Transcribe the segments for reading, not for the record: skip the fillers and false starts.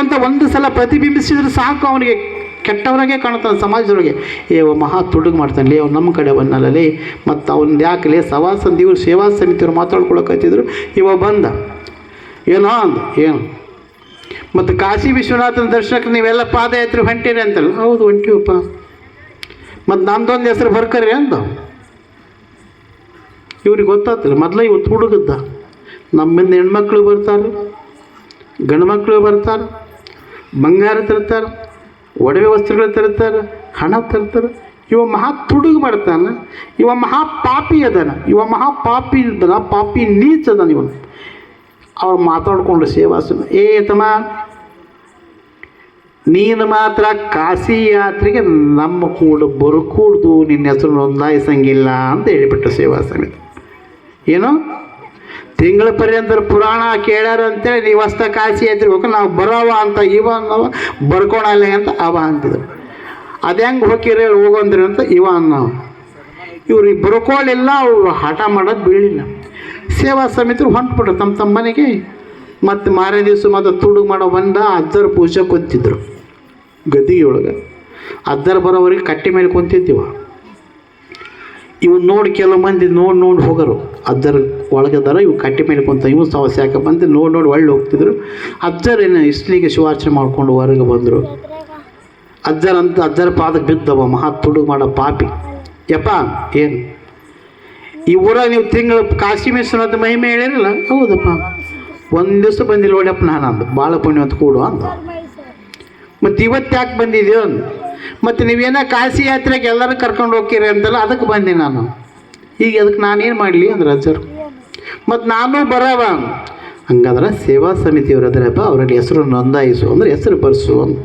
ಅಂತ ಒಂದು ಸಲ ಪ್ರತಿಬಿಂಬಿಸಿದ್ರೆ ಸಾಕು, ಅವನಿಗೆ ಕೆಟ್ಟವರಾಗೆ ಕಾಣ್ತಾನೆ ಸಮಾಜದೊಳಗೆ. ಮಹಾ ತುಡುಗು ಮಾಡ್ತಾನೆ, ಅವ್ನು ನಮ್ಮ ಕಡೆ ಬಂದಲ್ಲೇ ಮತ್ತು ಅವ್ನು ಯಾಕಲೇ ಸವಾಸಂದ ಇವರು ಸೇವಾ ಸಮಿತಿಯವ್ರು ಮಾತಾಡ್ಕೊಳಕತ್ತಿದ್ರು. ಬಂದ ಏನೋ ಅಂದ ಏನು ಮತ್ತು ಕಾಶಿ ವಿಶ್ವನಾಥನ ದರ್ಶನಕ್ಕೆ ನೀವೆಲ್ಲ ಪಾದಯಾತ್ರೆ ಹೊಂಟೀರಿ ಅಂತಲ್ಲ. ಹೌದು ಹೊಂಟಿವಪ್ಪ. ಮತ್ತು ನಮ್ದೊಂದು ಹೆಸರು ಬರ್ಕರಿ ಅಂದ. ಇವ್ರಿಗೆ ಗೊತ್ತಾಗ್ತಿಲ್ಲ, ಮೊದಲೇ ಇವತ್ತು ಹುಡುಗದ್ದ. ನಮ್ಮಿಂದ ಹೆಣ್ಮಕ್ಳು ಬರ್ತಾರೆ, ಗಂಡು ಮಕ್ಕಳು ಬರ್ತಾರೆ, ಬಂಗಾರ ತರ್ತಾರೆ, ಒಡವೆ ವಸ್ತ್ರಗಳು ತರ್ತಾರೆ, ಹಣ ತರ್ತಾರೆ. ಮಹಾ ತುಡುಗು ಮಾಡ್ತಾನೆ. ಮಹಾ ಪಾಪಿ ಅದಾನ, ಪಾಪಿ ಇದ್ದಾನ, ಪಾಪಿ ನೀಚ ಅದಾನ ಇವನು. ಅವ್ರು ಮಾತಾಡ್ಕೊಂಡು ಸೇವಾಸನ, ತಮ್ಮ ನೀನು ಮಾತ್ರ ಕಾಶಿ ಯಾತ್ರೆಗೆ ನಮ್ಮ ಕೂಡ ಬರ್ಕೂಡ್ದು, ನಿನ್ನ ಹೆಸರು ನೋಂದಾಯಿಸಂಗಿಲ್ಲ ಅಂತ ಹೇಳಿಬಿಟ್ಟು ಸೇವಾ ಸಮಿತಿ. ಏನು ತಿಂಗಳ ಪರ್ಯಂತ ಪುರಾಣ ಕೇಳ್ಯಾರ ಅಂತೇಳಿ ನೀವು ಹೊಸ್ತ ಕಾಶಿ ಯಾತ್ರೆ ಹೋಗಿ ನಾವು ಬರೋವ ಅಂತ ನಾವು ಬರ್ಕೊಳಲ್ಲ ಅಂತ ಅವ ಅಂತಿದ್ರು. ಅದು ಹೆಂಗೆ ಹೋಗಿರಿ ಹೋಗಂದ್ರಿ ಅಂತ ನಾವು ಇವ್ರಿಗೆ ಬರ್ಕೊಳ್ಳಿಲ್ಲ. ಅವ್ರು ಹಠ ಮಾಡೋದು ಬೀಳಿಲ್ಲ. ಸೇವಾ ಸಮಿತಿ ಹೊಂಟ್ಬಿಟ್ರು ತಮ್ಮ ಮನೆಗೆ. ಮತ್ತು ಮಾರನೇ ದಿವಸ ಮತ್ತು ತುಡುಗು ಮಾಡೋ ಬಂದ ಅಜ್ಜರ ಪೂಜೆ ಕುಂತಿದ್ರು ಗದ್ದಿಗೆ ಒಳಗೆ. ಅಜ್ಜರು ಬರೋವರೆಗೆ ಕಟ್ಟಿ ಮೇಲೆ ಕುಂತಿದ್ದೀವ. ಇವನು ನೋಡಿ ಕೆಲವು ಮಂದಿ ನೋಡಿ ಹೋಗೋರು. ಅಜ್ಜರ ಒಳಗದಾರ, ಇವು ಕಟ್ಟಿ ಮೇಲೆ ಕುಂತ, ಇವು ಸಮಸ್ಯೆ ಯಾಕೆ ಬಂದು ನೋಡಿ ಒಳ್ಳೆ ಹೋಗ್ತಿದ್ರು. ಅಜ್ಜರೇನು ಇಸ್ಲಿಗೆ ಶಿವಾರ್ಚನೆ ಮಾಡ್ಕೊಂಡು ಹೊರಗೆ ಬಂದರು. ಅಜ್ಜರ ಪಾದಕ್ಕೆ ಬಿದ್ದವ ಮಹಾ ತುಡುಗು ಮಾಡೋ ಪಾಪಿ. ಏನು ಈ ಊರಾಗ ನೀವು ತಿಂಗಳು ಕಾಶಿ ವಿಶ್ವನಾಥ ಮಹಿಮೆ ಹೇಳಿರಲ್ಲ? ಹೌದಪ್ಪ, ಒಂದು ದಿವಸ ಬಂದಿಲ್ಲ ನೋಡ್ಯಪ್ಪ. ನಾನು ಅಂದು ಭಾಳ ಪುಣ್ಯ ಅಂತ ಕೂಡು ಅಂದ. ಮತ್ತು ಇವತ್ತು ಯಾಕೆ ಬಂದಿದ್ದೀವಿ ಅಂದು. ಮತ್ತು ನೀವೇನೋ ಕಾಶಿ ಯಾತ್ರೆಗೆ ಎಲ್ಲರೂ ಕರ್ಕೊಂಡು ಹೋಗ್ತೀರಿ ಅಂತಲ್ಲ, ಅದಕ್ಕೆ ಬಂದೆ ನಾನು. ಈಗ ಅದಕ್ಕೆ ನಾನೇನು ಮಾಡಲಿ ಅಂದ್ರೆ ಅಜ್ಜರು. ಮತ್ತು ನಾನು ಬರವ. ಹಂಗಾದ್ರೆ ಸೇವಾ ಸಮಿತಿಯವರು ಅದರಪ್ಪ, ಅವರಲ್ಲಿ ಹೆಸರು ನೋಂದಾಯಿಸು ಅಂದ್ರೆ ಹೆಸರು ಬರ್ಸು ಅಂದು.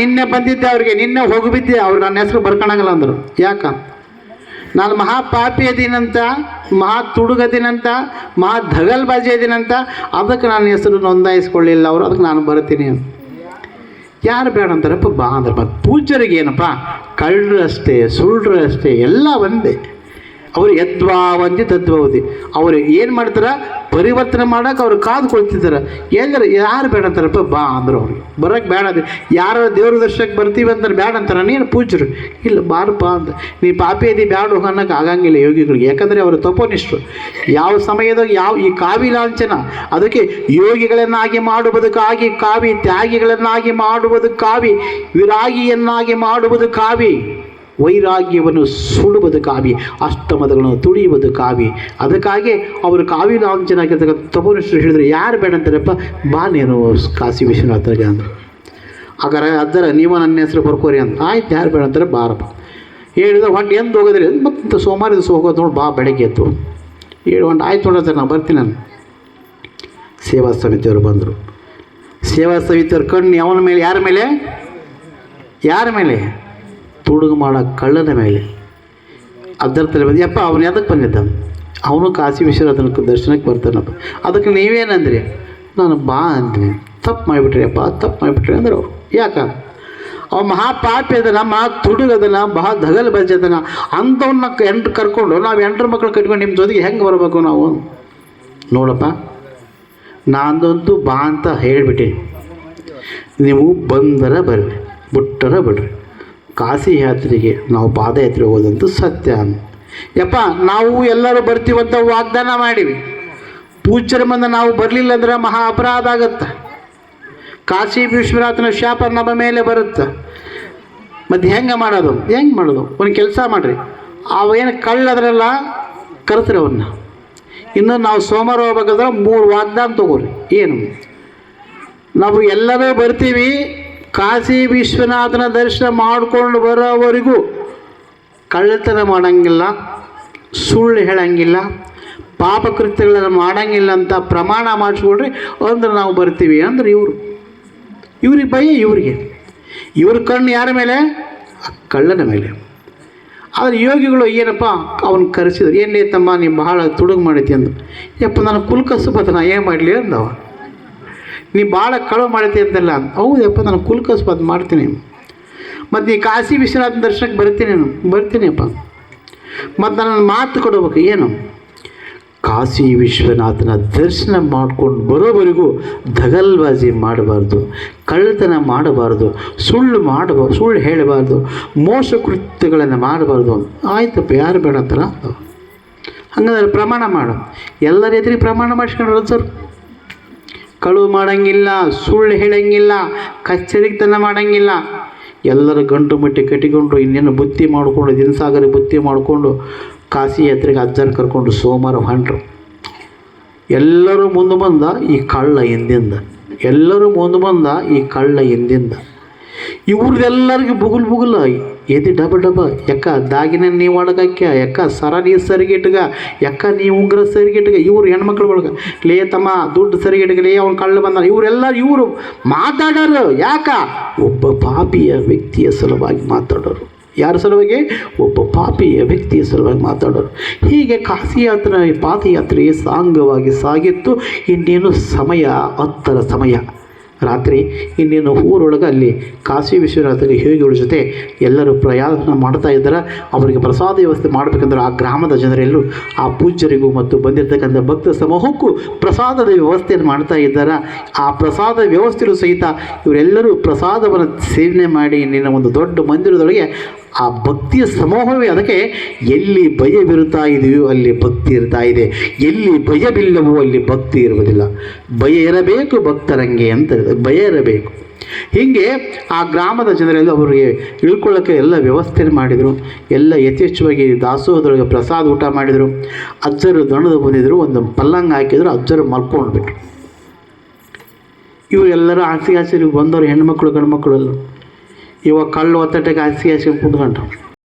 ನಿನ್ನೆ ಬಂದಿದ್ದೆ ಅವ್ರಿಗೆ, ನಿನ್ನೆ ಹೋಗಿಬಿದ್ದೆ. ಅವ್ರು ನನ್ನ ಹೆಸರು ಬರ್ಕೊಳಂಗಿಲ್ಲ ಅಂದರು. ನಾನು ಮಹಾ ಪಾಪಿ ಅದೀನಂತ, ಮಹಾ ತುಡುಗದಿನಂತ, ಮಹಾ ಧಗಲ್ಬಾಜಿ ಅದೀನಂತ, ಅದಕ್ಕೆ ನನ್ನ ಹೆಸರು ನೋಂದಾಯಿಸ್ಕೊಳ್ಳಿಲ್ಲ ಅವರು. ಅದಕ್ಕೆ ನಾನು ಬರ್ತೀನಿ ಅಂತ. ಯಾರು ಬೇಡ ಅಂತಾರಪ್ಪ? ಬಾ ಅಂದ್ರೆ ಮತ್ತು ಪೂಜ್ಯರಿಗೆ ಏನಪ್ಪ, ಕಳ್ಳರು ಅಷ್ಟೇ, ಸುಳ್ಳರು ಅಷ್ಟೇ, ಎಲ್ಲ ಒಂದೇ. ಅವರು ಯದ್ವಾ ಒಂದಿ ತದ್ವದಿ. ಅವರು ಏನು ಮಾಡ್ತಾರೆ, ಪರಿವರ್ತನೆ ಮಾಡೋಕೆ ಅವ್ರು ಕಾದುಕೊಳ್ತಿದ್ದಾರೆ. ಎಲ್ಲರೂ ಯಾರು ಬೇಡ ಅಂತಾರಪ್ಪ? ಬಾ ಅಂದರು. ಅವ್ರಿಗೆ ಬರೋಕ್ಕೆ ಬೇಡ ಅದು. ಯಾರು ದೇವ್ರ ದರ್ಶನಕ್ಕೆ ಬರ್ತೀವಿ ಅಂತಾರೆ ಬೇಡ ಅಂತಾರೆ. ನೀನು ಪೂಜ್ಯರು ಇಲ್ಲ ಬಾರಪ್ಪ ಅಂತ. ನೀ ಪಾಪಿ ಅದಿ ಬ್ಯಾಡ ಹೋಗೋಕ್ಕೆ ಆಗಂಗಿಲ್ಲ ಯೋಗಿಗಳಿಗೆ. ಯಾಕಂದರೆ ಅವರು ತಪೋನಿಷ್ಠರು. ಯಾವ ಸಮಯದಾಗ ಈ ಕಾವಿ ಲಾಂಛನ, ಅದಕ್ಕೆ ಯೋಗಿಗಳನ್ನಾಗಿ ಮಾಡುವುದಕ್ಕಾಗಿ ಕಾವಿ, ತ್ಯಾಗಿಗಳನ್ನಾಗಿ ಮಾಡುವುದಕ್ಕಾಗಿ, ವಿರಾಗಿಯನ್ನಾಗಿ ಮಾಡುವುದು ಕಾವಿ, ವೈರಾಗ್ಯವನ್ನು ಸುಡುವುದು ಕಾವಿ, ಅಷ್ಟಮದಗಳನ್ನು ತುಳಿಯುವುದು ಕಾವಿ. ಅದಕ್ಕಾಗಿ ಅವರು ಕಾವಿ ಲಾಂಛನಾಗಿರ್ತಕ್ಕಂಥ ತಪೋನಿಷ್ಠರು ಹೇಳಿದ್ರು, ಯಾರು ಬೇಡ ಅಂತಾರಪ್ಪ? ಬಾ ನೀನು ಕಾಶಿ ವಿಶ್ವನಾಥಗೆ ಅಂದರು. ಹಾಗಾದ್ರೆ ಅಜ್ಜರ ನೀವು ನನ್ನ ಹೆಸರು ಬರ್ಕೋರಿ ಅಂತ. ಆಯ್ತು, ಯಾರು ಬೇಡ ಅಂತಾರೆ? ಬಾರಪ್ಪ ಹೇಳಿದ. ಹೊಂಟು ಎಂದು ಹೋಗೋದ್ರಿ? ಮತ್ತು ಸೋಮವಾರ ದಿವಸ ಹೋಗೋದು ನೋಡಿ, ಬಾ ಬೆಳಗ್ಗೆ ಎದ್ದು ಹೊಂಟು. ಆಯ್ತು ನೋಡ ಸರ್, ನಾನು ಬರ್ತೀನಿ ನಾನು. ಸೇವಾ ಸಮಿತಿಯವರು ಬಂದರು. ಸೇವಾ ಸಮಿತಿಯವ್ರ ಕಣ್ಣು ಅವನ ಮೇಲೆ, ಯಾರ ಮೇಲೆ? ತುಡುಗು ಮಾಡೋ ಕಳ್ಳನ ಮೇಲೆ. ಅಜ್ಜರ ತಲೆ ಬಂದು, ಅವನು ಯಾತಕ್ಕೆ ಬಂದಿದ್ದ? ಅವನು ಕಾಶಿ ವಿಶ್ವನಾಥನ ದರ್ಶನಕ್ಕೆ ಬರ್ತಾನಪ್ಪ. ಅದಕ್ಕೆ ನೀವೇನಂದ್ರಿ? ನಾನು ಬಾ ಅಂತೀನಿ. ತಪ್ಪು ಮಾಡಿಬಿಟ್ರಿ ಅಂದ್ರೆ ಅವರು. ಅವ ಮಹಾಪಾಪಿ ಅದನ, ಮಹಾ ತುಡುಗದನ, ಮಹಾ ಧಗಲ್ ಬಜ್ಜದನ. ಅಂಥವನ್ನ ಕರ್ಕೊಂಡು ನಾವು 8 ಮಕ್ಕಳು ಕಟ್ಕೊಂಡು ನಿಮ್ಮ ಜೊತೆಗೆ ಹೆಂಗೆ ಬರಬೇಕು ನಾವು? ನೋಡಪ್ಪ, ನಾನಂತೂ ಬಾ ಅಂತ ಹೇಳಿಬಿಟ್ಟೆ. ನೀವು ಬಂದರ ಬರ್ರಿ, ಬಿಟ್ಟರ ಬಿಡ್ರಿ. ಕಾಶಿ ಯಾತ್ರೆಗೆ ನಾವು ಪಾದಯಾತ್ರೆ ಹೋಗೋದಂತೂ ಸತ್ಯ. ನಾವು ಎಲ್ಲರೂ ಬರ್ತೀವಂತ ವಾಗ್ದಾನ ಮಾಡಿವಿ. ಪೂಜ್ಯರ ಮುಂದೆ ನಾವು ಬರಲಿಲ್ಲ ಅಂದ್ರೆ ಮಹಾ ಅಪರಾಧ ಆಗತ್ತೆ. ಕಾಶಿ ವಿಶ್ವನಾಥನ ಶಾಪ ನಮ್ಮ ಮೇಲೆ ಬರುತ್ತೆ. ಮತ್ತು ಹೆಂಗೆ ಮಾಡೋದು? ಒಂದು ಕೆಲಸ ಮಾಡಿರಿ. ಅವೇನು ಕಳ್ಳದ್ರಲ್ಲ, ಕರೆಸ್ರಿ ಅವನ್ನ. ಇನ್ನು ನಾವು ಸೋಮವಾರ ಹೋಗ್ಬೇಕಾದ್ರೆ 3 ವಾಗ್ದಾನ ತಗೋರಿ. ಏನು? ನಾವು ಎಲ್ಲರೂ ಬರ್ತೀವಿ, ಕಾಶಿ ವಿಶ್ವನಾಥನ ದರ್ಶನ ಮಾಡಿಕೊಂಡು ಬರೋವರೆಗೂ ಕಳ್ಳತನ ಮಾಡೋಂಗಿಲ್ಲ, ಸುಳ್ಳು ಹೇಳಂಗಿಲ್ಲ, ಪಾಪಕೃತ್ಯಗಳನ್ನು ಮಾಡೋಂಗಿಲ್ಲ ಅಂತ ಪ್ರಮಾಣ ಮಾಡಿಸ್ಕೊಳ್ರಿ ಅಂದ್ರೆ ನಾವು ಬರ್ತೀವಿ ಅಂದ್ರೆ ಇವ್ರಿಗೆ ಭಯ. ಇವ್ರ ಕಣ್ಣು ಯಾರ ಮೇಲೆ? ಕಳ್ಳನ ಮೇಲೆ. ಆದರೆ ಯೋಗಿಗಳು ಏನಪ್ಪ ಅವನು ಕರೆಸಿದ್ರು. ಏನೇ ತಮ್ಮ ನೀವು ಬಹಳ ತುಡುಗು ಮಾಡೈತಿ ಅಂದು. ನಾನು ಕುಲ್ಕಸುಬತ್ತ ನಾ ಏನು ಮಾಡಲಿ ಅಂದವ. ನೀ ಭಾಳ ಕಳು ಮಾಡೈತಿ ಅಂತಲ್ಲ. ಹೌದಪ್ಪ, ನಾನು ಕುಲ್ಕಸುಬತ್ ಮಾಡ್ತೀನಿ. ಮತ್ತು ನೀ ಕಾಶಿ ವಿಶ್ವನಾಥನ ದರ್ಶನಕ್ಕೆ ಬರ್ತೀನಿ ಮತ್ತು ನನ್ನ ಮಾತು ಕೊಡಬೇಕು. ಏನು? ಕಾಶಿ ವಿಶ್ವನಾಥನ ದರ್ಶನ ಮಾಡ್ಕೊಂಡು ಬರೋವರೆಗೂ ದಗಲ್ಬಾಜಿ ಮಾಡಬಾರ್ದು, ಕಳ್ಳತನ ಮಾಡಬಾರ್ದು, ಸುಳ್ಳು ಹೇಳಬಾರ್ದು, ಮೋಸ ಕೃತ್ಯಗಳನ್ನು ಮಾಡಬಾರ್ದು. ಆಯ್ತಪ್ಪ, ಯಾರು ಬೇಡ ಅಂತಾರ? ಹಂಗಂದ್ರೆ ಪ್ರಮಾಣ ಮಾಡು. ಎಲ್ಲರ ಎದುರಿಗೆ ಪ್ರಮಾಣ ಮಾಡಿಸ್ಕೊಂಡ್ರು ಸರ್. ಕಳುವು ಮಾಡೋಂಗಿಲ್ಲ, ಸುಳ್ಳು ಹೇಳಂಗಿಲ್ಲ, ಕಚ್ಚರಿತನ ಮಾಡೋಂಗಿಲ್ಲ. ಎಲ್ಲರ ಗಂಟು ಮಟ್ಟಿ ಕಟ್ಟಿಕೊಂಡು ಇನ್ನೇನು ಬುತ್ತಿ ಮಾಡಿಕೊಂಡು ದಿನಸಾಗರ ಬುತ್ತಿ ಮಾಡಿಕೊಂಡು ಕಾಶಿ ಯಾತ್ರೆಗೆ ಅಜ್ಜನ ಕರ್ಕೊಂಡು ಸೋಮವಾರ ಹೊಂಟ್ರು. ಎಲ್ಲರೂ ಮುಂದೆ ಬಂದ ಈ ಕಳ್ಳ ಹಿಂದಿಂದ, ಎಲ್ಲರೂ ಮುಂದೆ ಬಂದ ಈ ಕಳ್ಳ ಹಿಂದಿಂದ. ಇವ್ರದ್ದೆಲ್ಲರಿಗೂ ಬುಗುಲ್ ಎದಿ ಡಬ ಯಾಕ ದಾಗಿನ ನೀವು ಒಳಗಕ್ಕ, ಯಾಕ ಸರ ನೀ ಸರಿಗಿಟ್ಗ, ಯಾಕ ನೀ ಉಂಗ್ರ ಸರಿಗಿಟ್ಗ. ಇವ್ರು ಹೆಣ್ಮಕ್ಳು ಒಳಗೆ ಲೇ ತಮ್ಮ ದುಡ್ಡು ಸರಿಗಿಟ್ಗ, ಲೇ ಅವ್ನು ಕಳ್ಳ ಬಂದ. ಇವರು ಮಾತಾಡೋರು ಯಾಕ? ಒಬ್ಬ ಪಾಪಿಯ ವ್ಯಕ್ತಿಯ ಸಲುವಾಗಿ ಮಾತಾಡೋರು. ಯಾರ ಸಲುವಾಗಿ? ಒಬ್ಬ ಪಾಪಿಯ ವ್ಯಕ್ತಿಯ ಸಲುವಾಗಿ ಮಾತಾಡೋರು. ಹೀಗೆ ಕಾಶಿ ಯಾತ್ರೆ ಪಾದಯಾತ್ರೆ ಸಾಂಗವಾಗಿ ಸಾಗಿತ್ತು. ಇನ್ನೇನು ಸಮಯ 10ರ ಸಮಯ ರಾತ್ರಿ. ಇನ್ನೇನು ಊರೊಳಗೆ ಅಲ್ಲಿ ಕಾಶಿ ವಿಶ್ವನಾಥಗೆ ಯೋಗಿಗಳ ಜೊತೆ ಎಲ್ಲರೂ ಪ್ರಯಾಣ ಮಾಡ್ತಾ ಇದ್ದಾರೆ. ಅವರಿಗೆ ಪ್ರಸಾದ ವ್ಯವಸ್ಥೆ ಮಾಡಬೇಕಂದ್ರೆ ಆ ಗ್ರಾಮದ ಜನರೆಲ್ಲರೂ ಆ ಪೂಜ್ಯರಿಗೂ ಮತ್ತು ಬಂದಿರತಕ್ಕಂಥ ಭಕ್ತ ಸಮೂಹಕ್ಕೂ ಪ್ರಸಾದದ ವ್ಯವಸ್ಥೆಯನ್ನು ಮಾಡ್ತಾ ಇದ್ದಾರೆ. ಆ ಪ್ರಸಾದ ವ್ಯವಸ್ಥೆಯೂ ಸಹಿತ ಇವರೆಲ್ಲರೂ ಪ್ರಸಾದವನ್ನು ಸೇವನೆ ಮಾಡಿ ಇನ್ನೇನು ಒಂದು ದೊಡ್ಡ ಮಂದಿರದೊಳಗೆ ಆ ಭಕ್ತಿಯ ಸಮೂಹವೇ. ಅದಕ್ಕೆ ಎಲ್ಲಿ ಭಯವಿರುತ್ತಾ ಇದೆಯೋ ಅಲ್ಲಿ ಭಕ್ತಿ ಇರ್ತಾ ಇದೆ, ಎಲ್ಲಿ ಭಯವಿಲ್ಲವೋ ಅಲ್ಲಿ ಭಕ್ತಿ ಇರುವುದಿಲ್ಲ. ಭಯ ಇರಬೇಕು ಭಕ್ತರಂಗೆ ಅಂತ, ಭಯ ಇರಬೇಕು. ಹೀಗೆ ಆ ಗ್ರಾಮದ ಜನರೆಲ್ಲ ಅವರಿಗೆ ಇಳ್ಕೊಳ್ಳೋಕ್ಕೆ ಎಲ್ಲ ವ್ಯವಸ್ಥೆ ಮಾಡಿದರು. ಎಲ್ಲ ಯಥೇಚ್ಛವಾಗಿ ದಾಸೋಹದೊಳಗೆ ಪ್ರಸಾದ ಊಟ ಮಾಡಿದರು. ಅಜ್ಜರು ದಣದು ಬಂದಿದ್ರು, ಒಂದು ಪಲ್ಲಂಗ ಹಾಕಿದ್ರು, ಅಜ್ಜರು ಮಲ್ಕೊಂಡ್ಬಿಟ್ರು. ಇವರೆಲ್ಲರೂ ಆಸೆ ಬಂದವರು ಹೆಣ್ಮಕ್ಳು ಗಂಡ್ಮಕ್ಳು ಎಲ್ಲ. ಇವಾಗ ಕಳ್ಳು ಒತ್ತಟಕ್ಕೆ ಹಾಸಿಗೆ ಕುಂತ್ಕೊಂಡ್ರು.